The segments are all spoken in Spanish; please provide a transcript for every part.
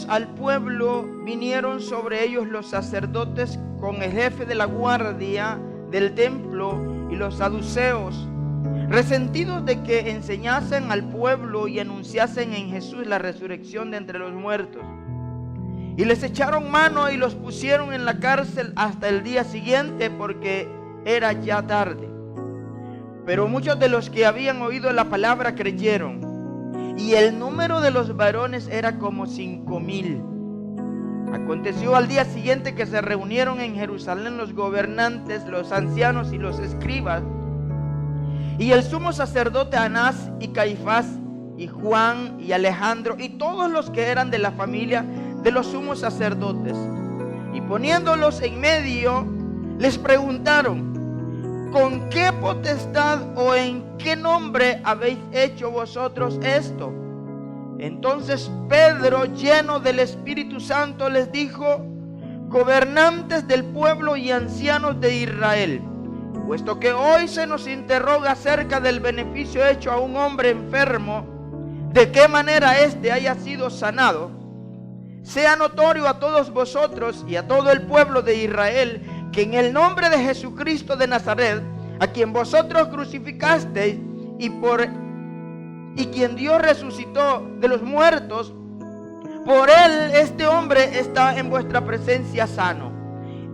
unidos al pueblo, vinieron sobre ellos los sacerdotes con el jefe de la guardia del templo y los saduceos, resentidos de que enseñasen al pueblo y anunciasen en Jesús la resurrección de entre los muertos. Y les echaron mano y los pusieron en la cárcel hasta el día siguiente, porque era ya tarde. Pero muchos de los que habían oído la palabra creyeron, y el número de los varones era como 5,000. Aconteció al día siguiente que se reunieron en Jerusalén los gobernantes, los ancianos y los escribas, y el sumo sacerdote Anás y Caifás y Juan y Alejandro y todos los que eran de la familia de los sumos sacerdotes. Y poniéndolos en medio, les preguntaron: ¿con qué potestad o en qué nombre habéis hecho vosotros esto? Entonces Pedro, lleno del Espíritu Santo, les dijo: gobernantes del pueblo y ancianos de Israel, puesto que hoy se nos interroga acerca del beneficio hecho a un hombre enfermo, de qué manera éste haya sido sanado, sea notorio a todos vosotros y a todo el pueblo de Israel que en el nombre de Jesucristo de Nazaret, a quien vosotros crucificasteis y quien Dios resucitó de los muertos, por él este hombre está en vuestra presencia sano.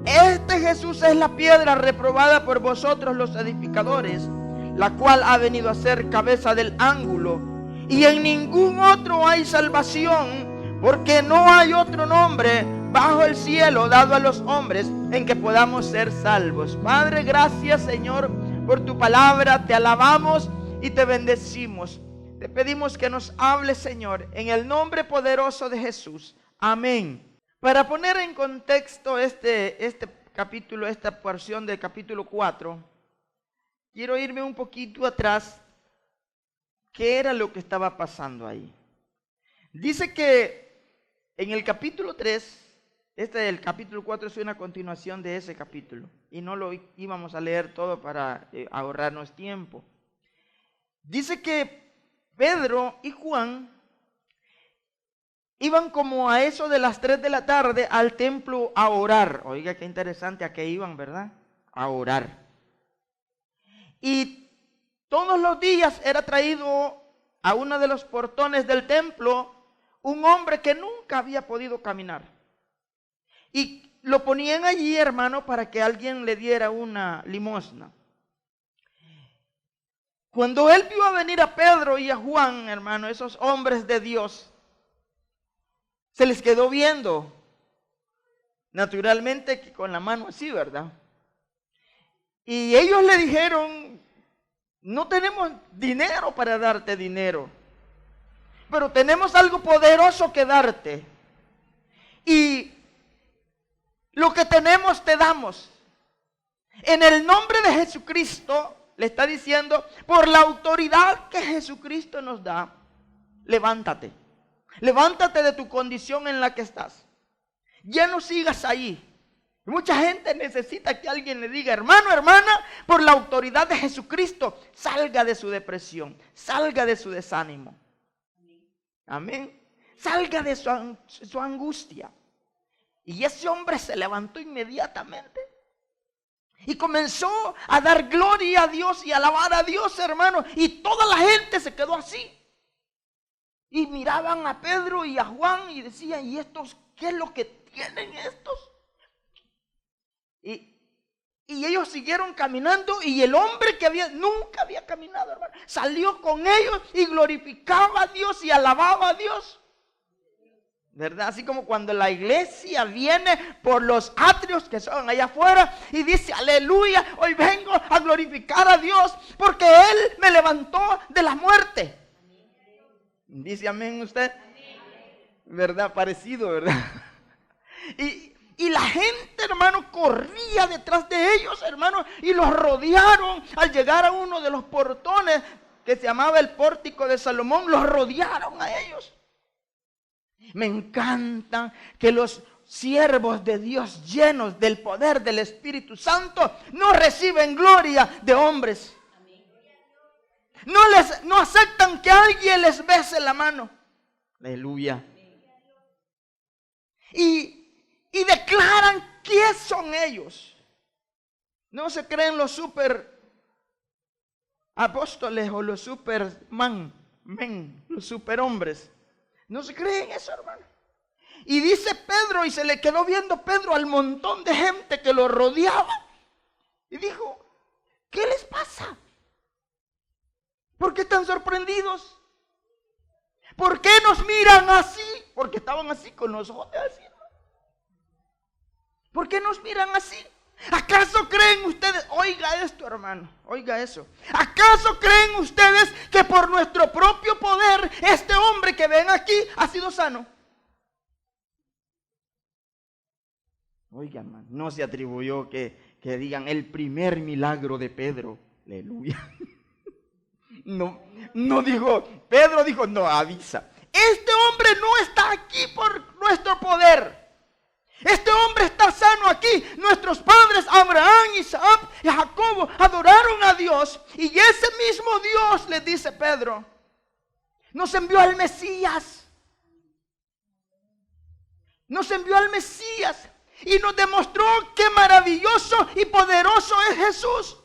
Este Jesús es la piedra reprobada por vosotros los edificadores, la cual ha venido a ser cabeza del ángulo, y en ningún otro hay salvación, porque no hay otro nombre bajo el cielo dado a los hombres en que podamos ser salvos. Padre, gracias, Señor, por tu palabra. Te alabamos y te bendecimos. Te pedimos que nos hables, Señor, en el nombre poderoso de Jesús. Amén. Para poner en contexto este capítulo, esta porción del capítulo 4, quiero irme un poquito atrás. ¿Qué era lo que estaba pasando ahí? Dice que en el capítulo 3, el capítulo 4 es una continuación de ese capítulo, y no lo íbamos a leer todo para ahorrarnos tiempo. Dice que Pedro y Juan iban como a eso de las 3 de la tarde al templo a orar. Oiga, qué interesante, a qué iban, ¿verdad? A orar. Y todos los días era traído a uno de los portones del templo un hombre que nunca había podido caminar. Y lo ponían allí, hermano, para que alguien le diera una limosna. Cuando él vio a venir a Pedro y a Juan, hermano, esos hombres de Dios, se les quedó viendo, naturalmente que con la mano así, ¿verdad? Y ellos le dijeron: no tenemos dinero para darte dinero, pero tenemos algo poderoso que darte. Y lo que tenemos te damos. En el nombre de Jesucristo, le está diciendo, por la autoridad que Jesucristo nos da, levántate. Levántate de tu condición en la que estás. Ya no sigas ahí. Mucha gente necesita que alguien le diga: hermano, hermana, por la autoridad de Jesucristo, salga de su depresión, salga de su desánimo. Amén. Salga de su angustia. Y ese hombre se levantó inmediatamente y comenzó a dar gloria a Dios y alabar a Dios, hermano. Y toda la gente se quedó así. Y miraban a Pedro y a Juan y decían: ¿y estos qué es lo que tienen estos? Y ellos siguieron caminando, y el hombre que nunca había caminado, hermano, salió con ellos y glorificaba a Dios y alababa a Dios. ¿Verdad? Así como cuando la iglesia viene por los atrios que son allá afuera y dice: aleluya, hoy vengo a glorificar a Dios porque Él me levantó de la muerte. ¿Dice amén usted? ¿Verdad? Parecido, ¿verdad? Y la gente, hermano, corría detrás de ellos, hermano, y los rodearon. Al llegar a uno de los portones que se llamaba el pórtico de Salomón, los rodearon a ellos. Me encanta que los siervos de Dios llenos del poder del Espíritu Santo no reciben gloria de hombres. No aceptan que alguien les bese la mano. Aleluya. y declaran quiénes son ellos. No se creen los super apóstoles o los superman, los superhombres. No se creen eso, hermano. Y dice Pedro, y se le quedó viendo Pedro al montón de gente que lo rodeaba. Y dijo, ¿qué les pasa? ¿Por qué están sorprendidos? ¿Por qué nos miran así? Porque estaban así con los ojos así. ¿Por qué nos miran así? ¿Acaso creen ustedes? Oiga esto, hermano, oiga eso. ¿Acaso creen ustedes que por nuestro propio poder este hombre que ven aquí ha sido sano? Oiga, hermano, no se atribuyó que digan el primer milagro de Pedro. Aleluya. No dijo, Pedro dijo, no, avisa. Este hombre no está aquí por nuestro poder. Este hombre está sano aquí. Nuestros padres, Abraham, Isaac y Jacobo, adoraron a Dios. Y ese mismo Dios, le dice Pedro, nos envió al Mesías. Nos envió al Mesías. Y nos demostró qué maravilloso y poderoso es Jesús.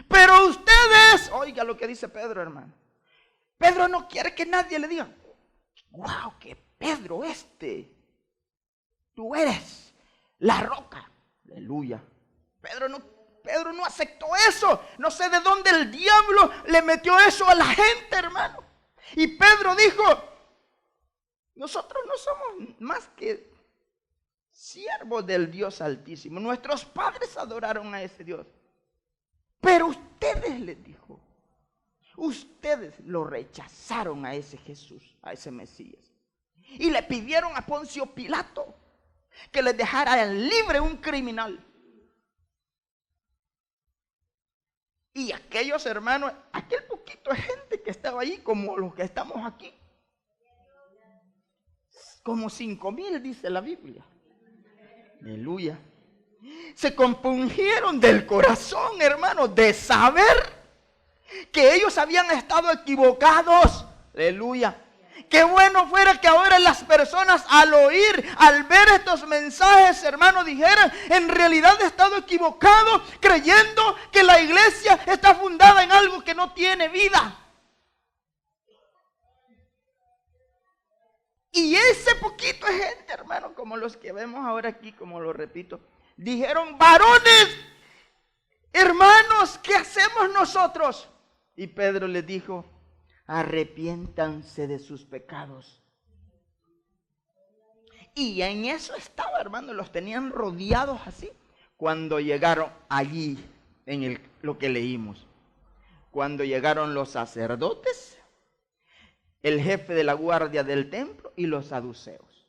Pero ustedes, oiga lo que dice Pedro, hermano. Pedro no quiere que nadie le diga, wow, que Pedro tú eres la roca. Aleluya. Pedro no aceptó eso. No sé de dónde el diablo le metió eso a la gente, hermano. Y Pedro dijo, nosotros no somos más que siervos del Dios Altísimo. Nuestros padres adoraron a ese Dios. Pero ustedes, les dijo, ustedes lo rechazaron a ese Jesús, a ese Mesías. Y le pidieron a Poncio Pilato que les dejara libre un criminal. Y aquellos hermanos, aquel poquito de gente que estaba ahí, como los que estamos aquí, como 5,000 dice la Biblia. Aleluya. Se compungieron del corazón, hermanos, de saber que ellos habían estado equivocados. Aleluya. Qué bueno fuera que ahora las personas al oír, al ver estos mensajes, hermanos, dijeran, en realidad he estado equivocado creyendo que la iglesia está fundada en algo que no tiene vida. Y ese poquito de gente, hermano, como los que vemos ahora aquí, como lo repito, dijeron, varones, hermanos, ¿qué hacemos nosotros? Y Pedro les dijo, arrepiéntanse de sus pecados. Y en eso estaba, hermano, los tenían rodeados así. Cuando llegaron allí, lo que leímos, cuando llegaron los sacerdotes, el jefe de la guardia del templo y los saduceos.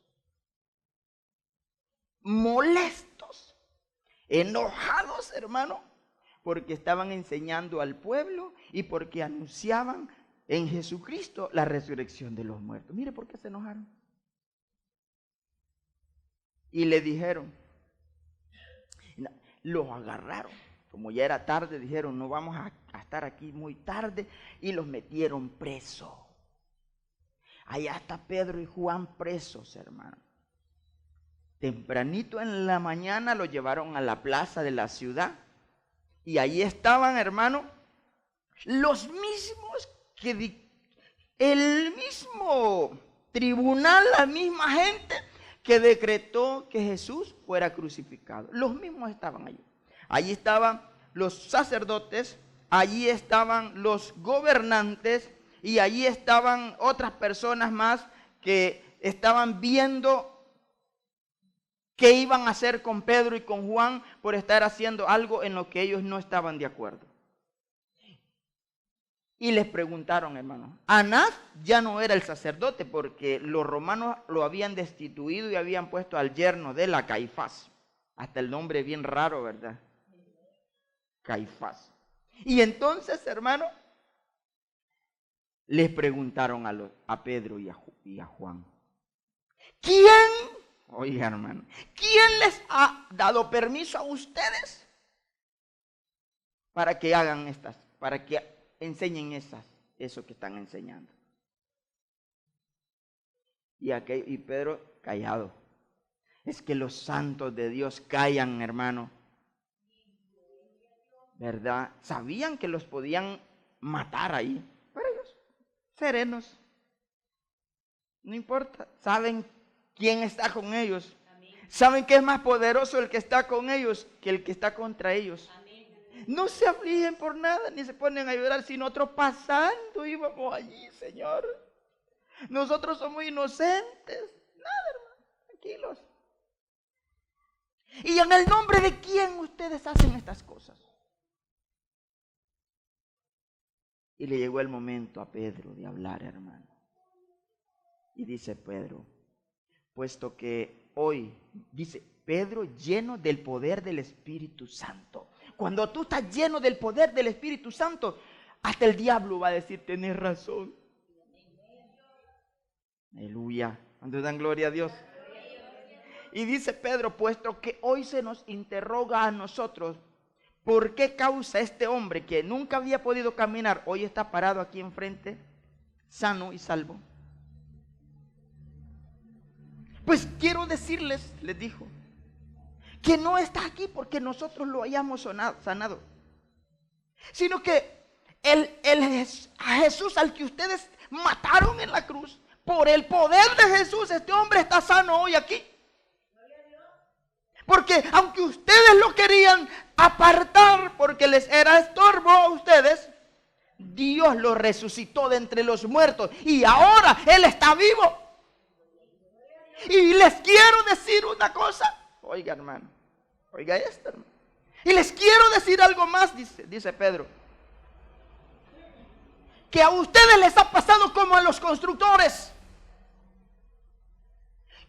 Molestos, enojados, hermano, porque estaban enseñando al pueblo y porque anunciaban en Jesucristo la resurrección de los muertos. Mire por qué se enojaron. Y le dijeron, los agarraron. Como ya era tarde, dijeron, no vamos a estar aquí muy tarde. Y los metieron presos. Allá está Pedro y Juan presos, hermano. Tempranito en la mañana lo llevaron a la plaza de la ciudad. Y ahí estaban, hermano, los mismos el mismo tribunal, la misma gente que decretó que Jesús fuera crucificado. Los mismos estaban allí. Allí estaban los sacerdotes, allí estaban los gobernantes y allí estaban otras personas más que estaban viendo qué iban a hacer con Pedro y con Juan por estar haciendo algo en lo que ellos no estaban de acuerdo. Y les preguntaron, hermanos, Anás ya no era el sacerdote porque los romanos lo habían destituido y habían puesto al yerno de la Caifás. Hasta el nombre bien raro, ¿verdad? Caifás. Y entonces, hermano, les preguntaron a Pedro y a Juan, oiga, hermano, ¿quién les ha dado permiso a ustedes para que hagan para que enseñen eso que están enseñando? Y Pedro callado. Es que los santos de Dios callan, hermano. ¿Verdad? Sabían que los podían matar ahí, pero ellos, serenos. No importa, saben quién está con ellos. Saben que es más poderoso el que está con ellos que el que está contra ellos. No se afligen por nada, ni se ponen a llorar, sino nosotros pasando íbamos allí, Señor. Nosotros somos inocentes. Nada, hermano, tranquilos. ¿Y en el nombre de quién ustedes hacen estas cosas? Y le llegó el momento a Pedro de hablar, hermano. Y dice Pedro, puesto que hoy, dice Pedro, lleno del poder del Espíritu Santo. Cuando tú estás lleno del poder del Espíritu Santo, hasta el diablo va a decir, tenés razón. Aleluya. ¿Cuántos dan gloria a Dios? Y dice Pedro, puesto que hoy se nos interroga a nosotros, ¿por qué causa este hombre que nunca había podido caminar, hoy está parado aquí enfrente, sano y salvo? Pues quiero decirles, les dijo, que no está aquí porque nosotros lo hayamos sanado, sino que a Jesús al que ustedes mataron en la cruz, por el poder de Jesús, este hombre está sano hoy aquí. Porque aunque ustedes lo querían apartar porque les era estorbo a ustedes, Dios lo resucitó de entre los muertos y ahora Él está vivo. Y les quiero decir una cosa. Oiga, hermano, oiga esto, hermano. Y les quiero decir algo más, dice Pedro. Que a ustedes les ha pasado como a los constructores.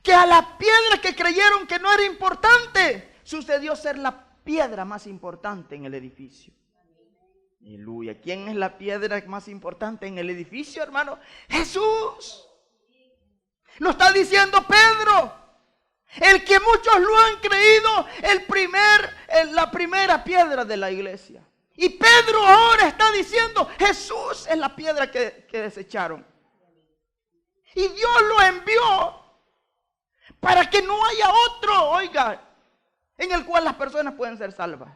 Que a la piedra que creyeron que no era importante, sucedió ser la piedra más importante en el edificio. Aleluya. ¿Quién es la piedra más importante en el edificio, hermano? Jesús. Lo está diciendo Pedro. El que muchos lo han creído, la primera piedra de la iglesia. Y Pedro ahora está diciendo, Jesús es la piedra que desecharon. Y Dios lo envió para que no haya otro, oiga, en el cual las personas pueden ser salvas.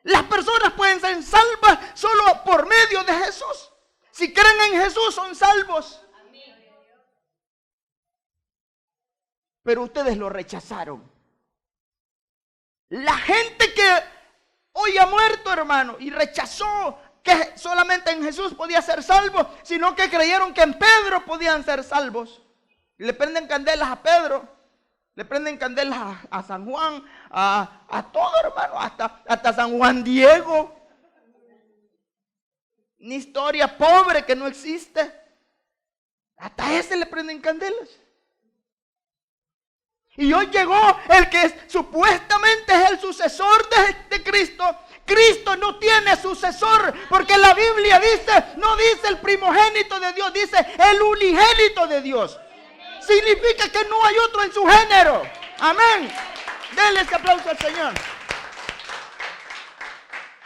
Las personas pueden ser salvas solo por medio de Jesús. Si creen en Jesús son salvos. Pero ustedes lo rechazaron. La gente que hoy ha muerto, hermano, y rechazó que solamente en Jesús podía ser salvo, sino que creyeron que en Pedro podían ser salvos. Le prenden candelas a Pedro, le prenden candelas a San Juan, a todo, hermano, hasta San Juan Diego. Una historia pobre que no existe. Hasta ese le prenden candelas. Y hoy llegó el que supuestamente es el sucesor de Cristo. Cristo no tiene sucesor, porque la Biblia dice, no dice el primogénito de Dios, dice el unigénito de Dios. Significa que no hay otro en su género. Amén. Denle ese aplauso al Señor.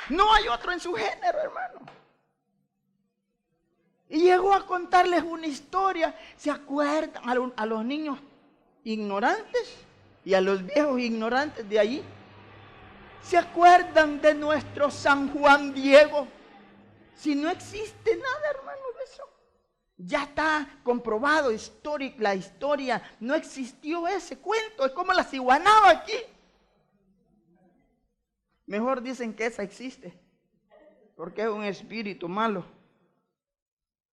No hay otro en su género, hermano. Y llegó a contarles una historia. ¿Se acuerdan a los niños ignorantes y a los viejos ignorantes de allí? ¿Se acuerdan de nuestro San Juan Diego? Si no existe nada, hermano, de eso. Ya está comprobado, la historia, no existió ese cuento, es como la ciguanaba aquí. Mejor dicen que esa existe, porque es un espíritu malo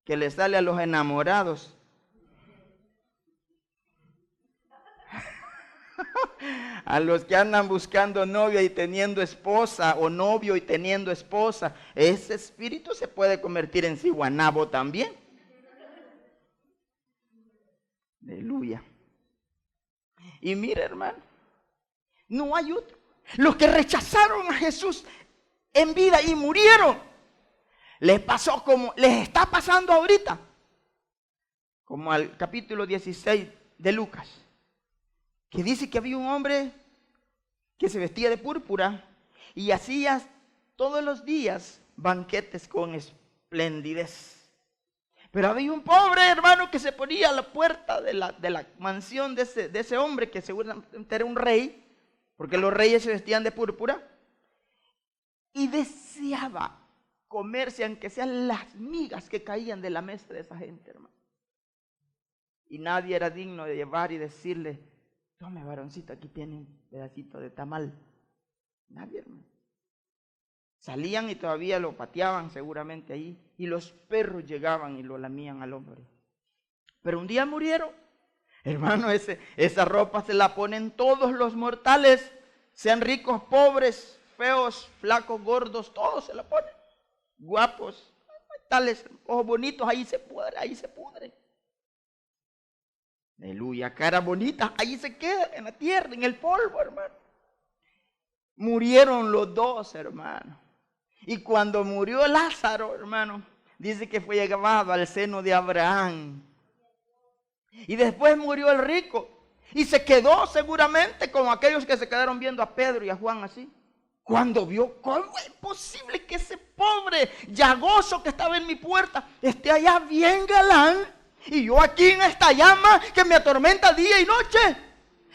que le sale a los enamorados. A los que andan buscando novia y teniendo esposa, o novio y teniendo esposa, ese espíritu se puede convertir en ciguanabo también. Aleluya. Y mira, hermano, no hay otro. Los que rechazaron a Jesús en vida y murieron, les pasó como les está pasando ahorita, como al capítulo 16 de Lucas, que dice que había un hombre que se vestía de púrpura y hacía todos los días banquetes con esplendidez. Pero había un pobre hermano que se ponía a la puerta de la mansión de ese hombre, que seguramente era un rey, porque los reyes se vestían de púrpura, y deseaba comerse, aunque sean las migas que caían de la mesa de esa gente, hermano. Y nadie era digno de llevar y decirle: tome, varoncito, aquí tiene un pedacito de tamal. Nadie, hermano. Salían y todavía lo pateaban seguramente ahí, y los perros llegaban y lo lamían al hombre. Pero un día murieron. Hermano, esa ropa se la ponen todos los mortales, sean ricos, pobres, feos, flacos, gordos, todos se la ponen. Guapos, tales, ojos bonitos, ahí se pudre. Aleluya, cara bonita, ahí se queda en la tierra, en el polvo, hermano. Murieron los dos, hermano. Y cuando murió Lázaro, hermano, dice que fue llevado al seno de Abraham. Y después murió el rico. Y se quedó seguramente como aquellos que se quedaron viendo a Pedro y a Juan así. Cuando vio, ¿cómo es posible que ese pobre llagoso que estaba en mi puerta esté allá bien galán? Y yo aquí en esta llama que me atormenta día y noche.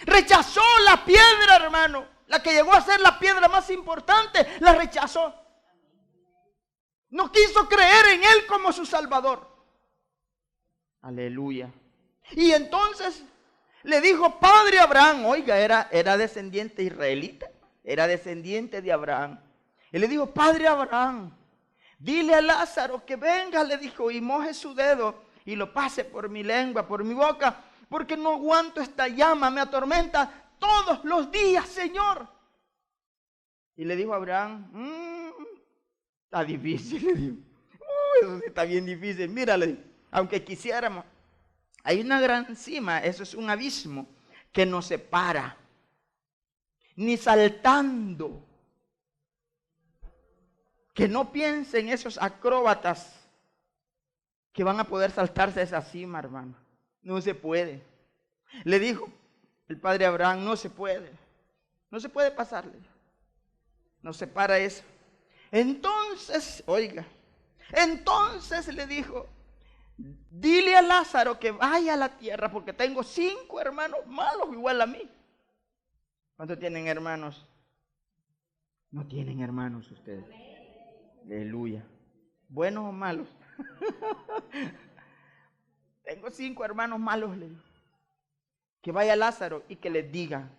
Rechazó la piedra, hermano. La que llegó a ser la piedra más importante, la rechazó. No quiso creer en él como su Salvador. Aleluya. Y entonces le dijo: Padre Abraham. Oiga, era descendiente israelita. Era descendiente de Abraham. Y le dijo: Padre Abraham, dile a Lázaro que venga, le dijo, y moje su dedo y lo pase por mi lengua, por mi boca, porque no aguanto esta llama, me atormenta todos los días, Señor. Y le dijo a Abraham: está difícil, le dijo. Eso sí está bien difícil. Mírale, aunque quisiéramos, hay una gran cima, eso es un abismo que nos separa. Ni saltando. Que no piensen esos acróbatas que van a poder saltarse esa cima, hermano. No se puede. Le dijo el padre Abraham: no se puede. No se puede pasarle. Nos separa eso. Entonces, oiga, entonces le dijo: dile a Lázaro que vaya a la tierra, porque tengo 5 hermanos malos igual a mí. ¿Cuántos tienen hermanos? No tienen hermanos ustedes. Aleluya. ¿Buenos o malos? Tengo 5 hermanos malos, le digo. Que vaya Lázaro y que les diga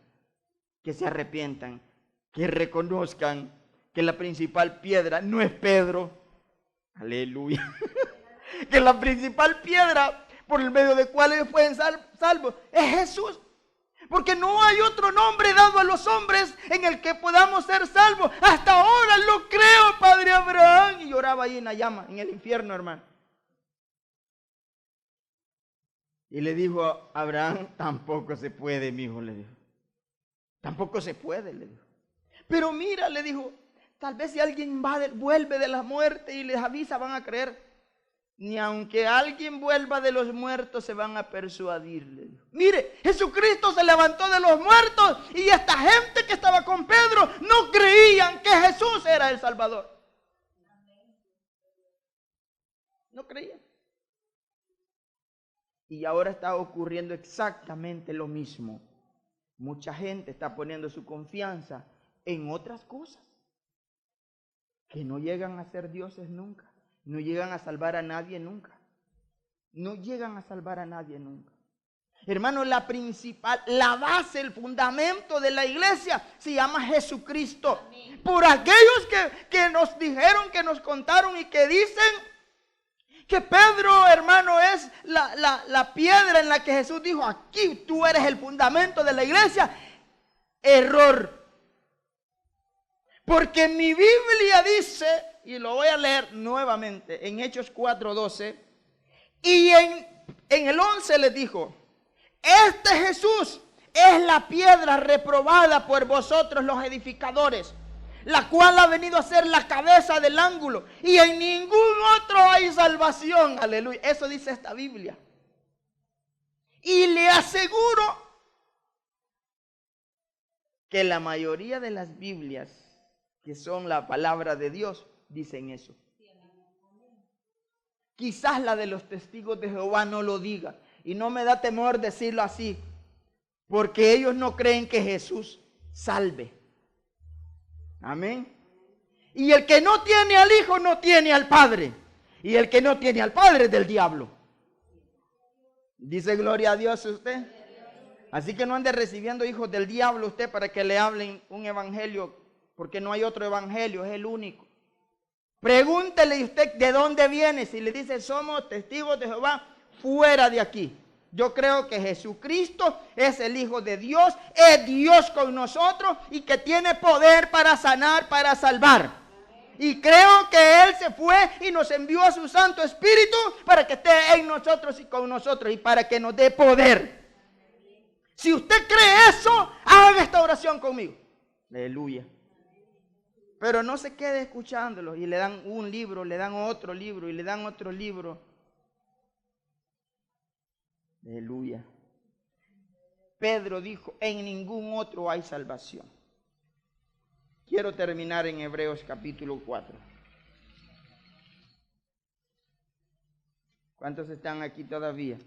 que se arrepientan, que reconozcan que la principal piedra no es Pedro. Aleluya. Que la principal piedra por el medio de cual ellos pueden salvos es Jesús. Porque no hay otro nombre dado a los hombres en el que podamos ser salvos. Hasta ahora lo creo, Padre Abraham. Y lloraba ahí en la llama, en el infierno, hermano. Y le dijo a Abraham: tampoco se puede, mi hijo, le dijo. Tampoco se puede, le dijo. Pero mira, le dijo, tal vez si alguien vuelve de la muerte y les avisa, van a creer. Ni aunque alguien vuelva de los muertos se van a persuadir, le dijo. Mire, Jesucristo se levantó de los muertos y esta gente que estaba con Pedro no creían que Jesús era el Salvador. No creían. Y ahora está ocurriendo exactamente lo mismo. Mucha gente está poniendo su confianza en otras cosas que no llegan a ser dioses nunca. No llegan a salvar a nadie nunca. No llegan a salvar a nadie nunca. Hermano, la principal, la base, el fundamento de la iglesia se llama Jesucristo. Amén. Por aquellos que nos dijeron, que nos contaron y que dicen que Pedro, hermano, es la piedra en la que Jesús dijo: aquí tú eres el fundamento de la iglesia. Error. Porque mi Biblia dice, y lo voy a leer nuevamente en Hechos 4:12, y en el 11 les dijo: este Jesús es la piedra reprobada por vosotros los edificadores, la cual ha venido a ser la cabeza del ángulo, y en ningún otro hay salvación. Aleluya. Eso dice esta Biblia. Y le aseguro que la mayoría de las Biblias que son la palabra de Dios dicen eso. Quizás la de los testigos de Jehová no lo diga. Y no me da temor decirlo así, porque ellos no creen que Jesús salve. Amén. Y el que no tiene al Hijo no tiene al Padre. Y el que no tiene al Padre es del diablo. Dice gloria a Dios usted. Así que no ande recibiendo hijos del diablo usted para que le hablen un evangelio, porque no hay otro evangelio, es el único. Pregúntele usted de dónde viene. Si le dice somos testigos de Jehová, fuera de aquí. Yo creo que Jesucristo es el Hijo de Dios, es Dios con nosotros y que tiene poder para sanar, para salvar. Y creo que Él se fue y nos envió a su Santo Espíritu para que esté en nosotros y con nosotros y para que nos dé poder. Si usted cree eso, haga esta oración conmigo. Aleluya. Pero no se quede escuchándolo y le dan un libro, le dan otro libro y le dan otro libro. Aleluya. Pedro dijo, en ningún otro hay salvación. Quiero terminar en Hebreos capítulo 4. ¿Cuántos están aquí todavía?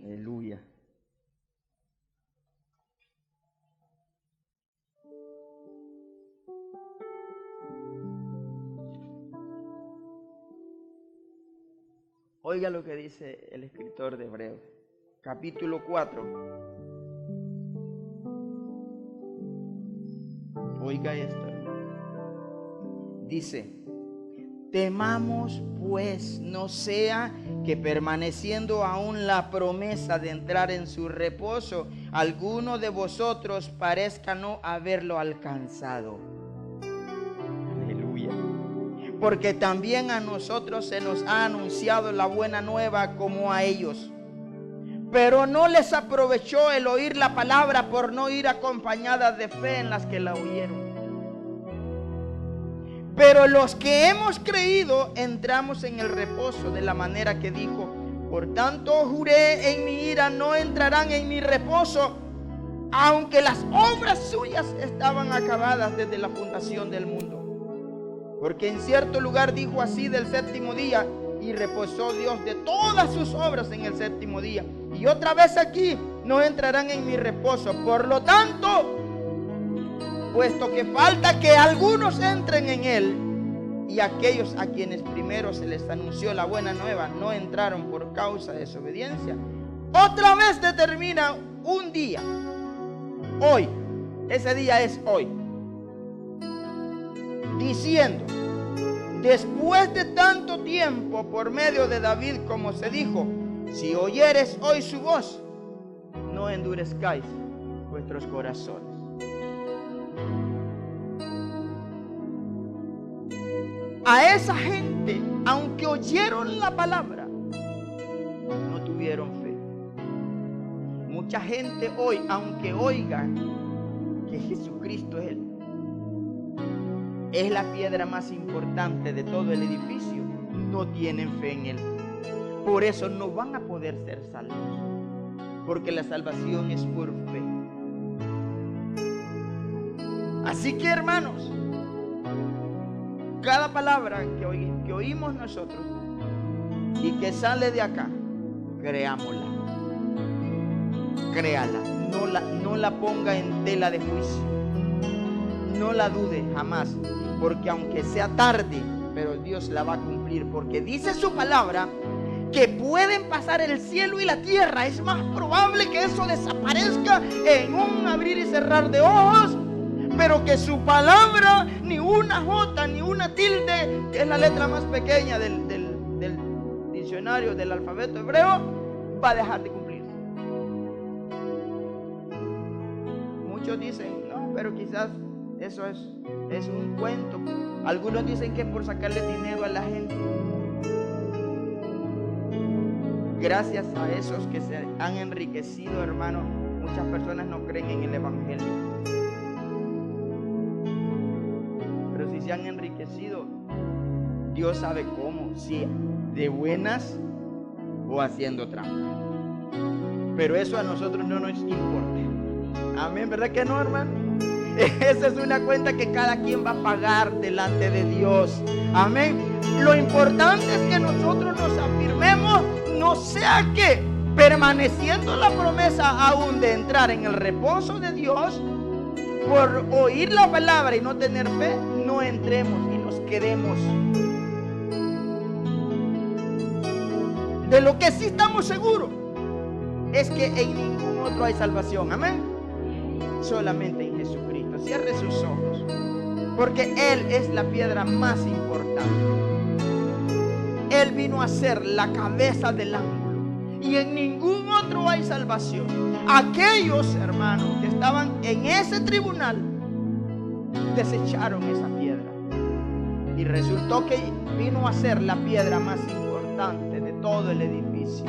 Aleluya. Oiga lo que dice el escritor de Hebreos, capítulo 4. Oiga esto. Dice, temamos pues no sea que permaneciendo aún la promesa de entrar en su reposo, alguno de vosotros parezca no haberlo alcanzado. Aleluya. Porque también a nosotros se nos ha anunciado la buena nueva como a ellos. Pero no les aprovechó el oír la palabra por no ir acompañada de fe en las que la oyeron. Pero los que hemos creído entramos en el reposo de la manera que dijo, por tanto juré en mi ira no entrarán en mi reposo, aunque las obras suyas estaban acabadas desde la fundación del mundo. Porque en cierto lugar dijo así del séptimo día, y reposó Dios de todas sus obras en el séptimo día. Y otra vez aquí, no entrarán en mi reposo. Por lo tanto, puesto que falta que algunos entren en él, y aquellos a quienes primero se les anunció la buena nueva no entraron por causa de desobediencia, otra vez determina un día, hoy, ese día es hoy, diciendo, después de tanto tiempo por medio de David, como se dijo, si oyeres hoy su voz, no endurezcáis vuestros corazones. A esa gente, aunque oyeron la palabra, no tuvieron fe. Mucha gente hoy, aunque oiga que Jesucristo es la piedra más importante de todo el edificio, no tienen fe en Él. Por eso no van a poder ser salvos, porque la salvación es por fe. Así que, hermanos, cada palabra que oímos nosotros y que sale de acá, creámosla, créala, no la ponga en tela de juicio, no la dude jamás, porque aunque sea tarde, pero Dios la va a cumplir, porque dice su palabra que pueden pasar el cielo y la tierra. Es más probable que eso desaparezca en un abrir y cerrar de ojos, pero que su palabra, ni una jota, ni una tilde, que es la letra más pequeña del diccionario del alfabeto hebreo, va a dejar de cumplirse. Muchos dicen, no, pero quizás eso es un cuento. Algunos dicen que es por sacarle dinero a la gente. Gracias a esos que se han enriquecido, hermanos, muchas personas no creen en el evangelio. Pero si se han enriquecido, Dios sabe cómo, si de buenas o haciendo trampa. Pero eso a nosotros no nos importa. Amén, ¿verdad que no, hermano? Esa es una cuenta que cada quien va a pagar delante de Dios. Amén. Lo importante es que nosotros nos afirmemos, no sea que permaneciendo la promesa aún de entrar en el reposo de Dios, por oír la palabra y no tener fe, no entremos y nos quedemos. De lo que sí estamos seguros es que en ningún otro hay salvación. Amén. Solamente en Jesucristo. Cierre sus ojos, porque Él es la piedra más importante. Él vino a ser la cabeza del ángulo y en ningún otro hay salvación. Aquellos hermanos que estaban en ese tribunal desecharon esa piedra y resultó que vino a ser la piedra más importante de todo el edificio.